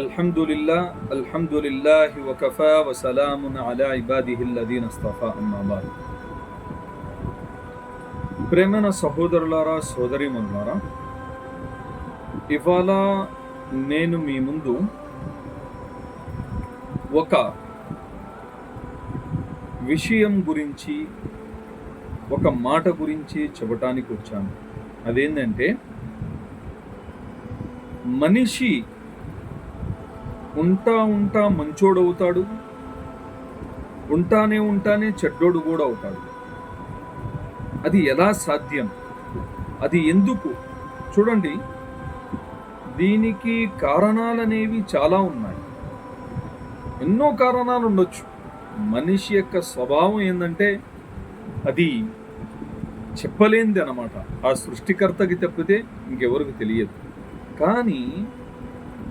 అల్హమ్దులిల్లాహి వకఫా వసలామున్ అలా ఇబాదిహిల్లదీన ఇస్తఫా అమ్మా బాద్. ప్రేమైన సహోదరులారా, సోదరీమణులారా, ఇవాళ నేను మీ ముందు ఒక విషయం గురించి, ఒక మాట గురించి చెప్పటానికి వచ్చాను. అదేంటంటే, మనిషి ఉంటా మంచోడవుతాడు, ఉంటానే చెడ్డోడు కూడా అవుతాడు. అది ఎలా సాధ్యం? అది ఎందుకు? చూడండి, దీనికి కారణాలనేవి చాలా ఉన్నాయి. ఎన్నో కారణాలు ఉండొచ్చు. మనిషి యొక్క స్వభావం ఏంటంటే అది చెప్పలేనిది అన్నమాట. ఆ సృష్టికర్తకి తప్పితే ఇంకెవరికి తెలియదు. కానీ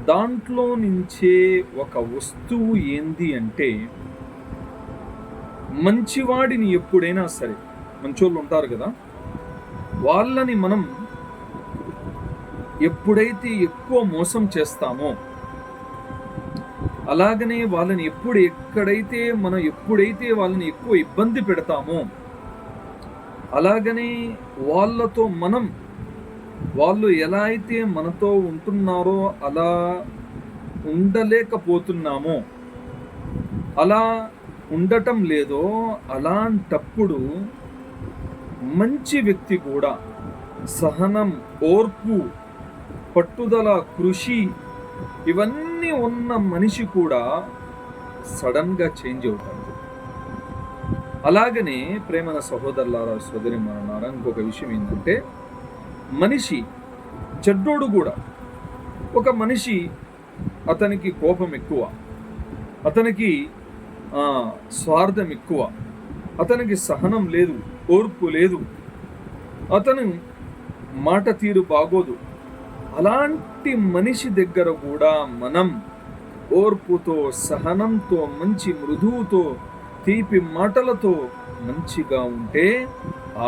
దాంట్లో నుంచే ఒక వస్తువు ఏంది అంటే, మంచివాడిని ఎప్పుడైనా సరే, మంచోళ్ళు ఉంటారు కదా, వాళ్ళని మనం ఎప్పుడైతే ఎక్కువ మోసం చేస్తామో, అలాగనే వాళ్ళని ఎప్పుడైతే వాళ్ళని ఎక్కువ ఇబ్బంది పెడతామో, అలాగనే వాళ్ళతో వాళ్ళు ఎలా అయితే మనతో ఉంటున్నారో అలా ఉండలేకపోతున్నామో, అలా ఉండటం లేదో, అలాంటప్పుడు మంచి వ్యక్తి కూడా సహనం, ఓర్పు, పట్టుదల, కృషి ఇవన్నీ ఉన్న మనిషి కూడా సడన్గా చేంజ్ అవుతాడు. అలాగనే ప్రేమన సహోదరులారా, సోదరీమణులారా, ఇంకొక విషయం ఏంటంటే, మనిషి చెడ్డోడు కూడా. ఒక మనిషి, అతనికి కోపం ఎక్కువ, అతనికి స్వార్థం ఎక్కువ, అతనికి సహనం లేదు, ఓర్పు లేదు, అతను మాట తీరు బాగోదు. అలాంటి మనిషి దగ్గర కూడా మనం ఓర్పుతో, సహనంతో, మంచి మృదువుతో, తీపి మాటలతో మంచిగా ఉంటే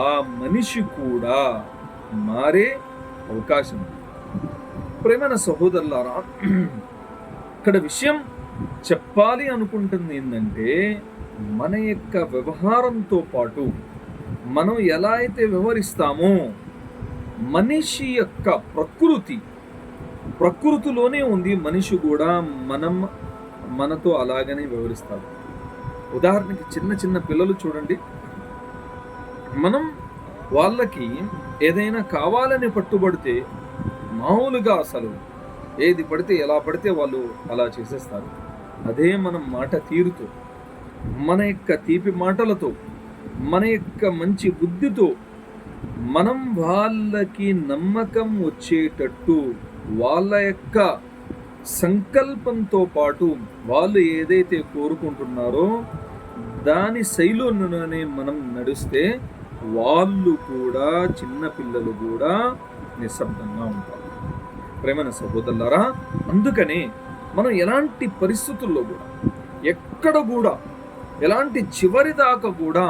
ఆ మనిషి కూడా మారే అవకాశం. ప్రేమైన సహోదరులారా, ఇక్కడ విషయం చెప్పాలి అనుకుంటుంది ఏంటంటే, మన యొక్క వ్యవహారంతో పాటు మనం ఎలా అయితే వ్యవహరిస్తామో, మనిషి యొక్క ప్రకృతిలోనే ఉంది. మనిషి కూడా మనతో అలాగనే వ్యవహరిస్తాడు. ఉదాహరణకి చిన్న పిల్లలు చూడండి, మనం వాళ్ళకి ఏదైనా కావాలని పట్టుబడితే మామూలుగా అసలు ఏది పడితే ఎలా పడితే వాళ్ళు అలా చేసేస్తారు. అదే మనం మాట తీరుతో, మన యొక్క తీపి మాటలతో, మన యొక్క మంచి బుద్ధితో మనం వాళ్ళకి నమ్మకం వచ్చేటట్టు, వాళ్ళ యొక్క సంకల్పంతో పాటు వాళ్ళు ఏదైతే కోరుకుంటున్నారో దాని శైలిలోనే మనం నడిస్తే వాళ్ళు కూడా, చిన్నపిల్లలు కూడా నిశ్శబ్దంగా ఉంటారు. ప్రేమైన సహోదరులారా, అందుకనే మనం ఎలాంటి పరిస్థితుల్లో కూడా, ఎక్కడ కూడా, ఎలాంటి చివరి దాకా కూడా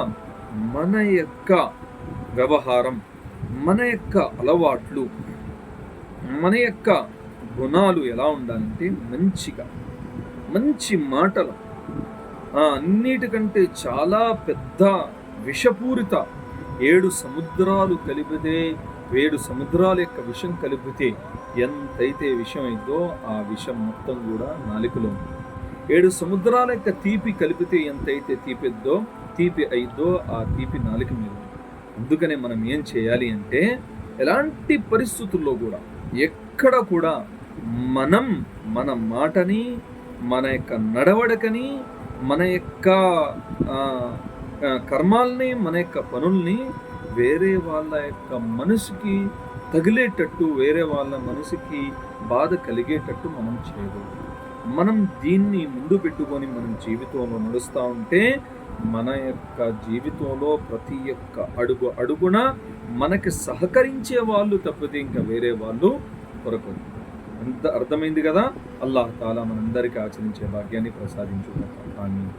మన యొక్క వ్యవహారం, మన యొక్క అలవాట్లు, మన యొక్క గుణాలు ఎలా ఉండాలంటే మంచిగా, మంచి మాటలు, అన్నిటికంటే చాలా పెద్ద విషపూరిత 7 సముద్రాలు కలిపితే, 7 సముద్రాల యొక్క విషం కలిపితే ఎంతైతే విషం అయిందో ఆ విషం మొత్తం కూడా నాలుకలో ఉంది. 7 సముద్రాల యొక్క తీపి కలిపితే ఎంతైతే తీపి అయిద్దో ఆ తీపి నాలుక మీద ఉంది. అందుకనే మనం ఏం చేయాలి అంటే, ఎలాంటి పరిస్థితుల్లో కూడా, ఎక్కడ కూడా మనం మన మాటని, మన యొక్క నడవడికని, మన యొక్క కర్మాల్ని, మన యొక్క పనుల్ని వేరే వాళ్ళ యొక్క మనసుకి తగిలేటట్టు, వేరే వాళ్ళ మనసుకి బాధ కలిగేటట్టు మనం చేయకూడదు. మనం దీన్ని ముందు పెట్టుకొని మనం జీవితంలో నడుస్తూ ఉంటే, మన యొక్క జీవితంలో ప్రతి ఒక్క అడుగున మనకి సహకరించే వాళ్ళు తప్పితే ఇంకా వేరే వాళ్ళు కొరకదు. అంత అర్థమైంది కదా? అల్లాహ్ తాలా మనందరికీ ఆచరించే భాగ్యాన్ని ప్రసాదించుగాక. ఆమీన్.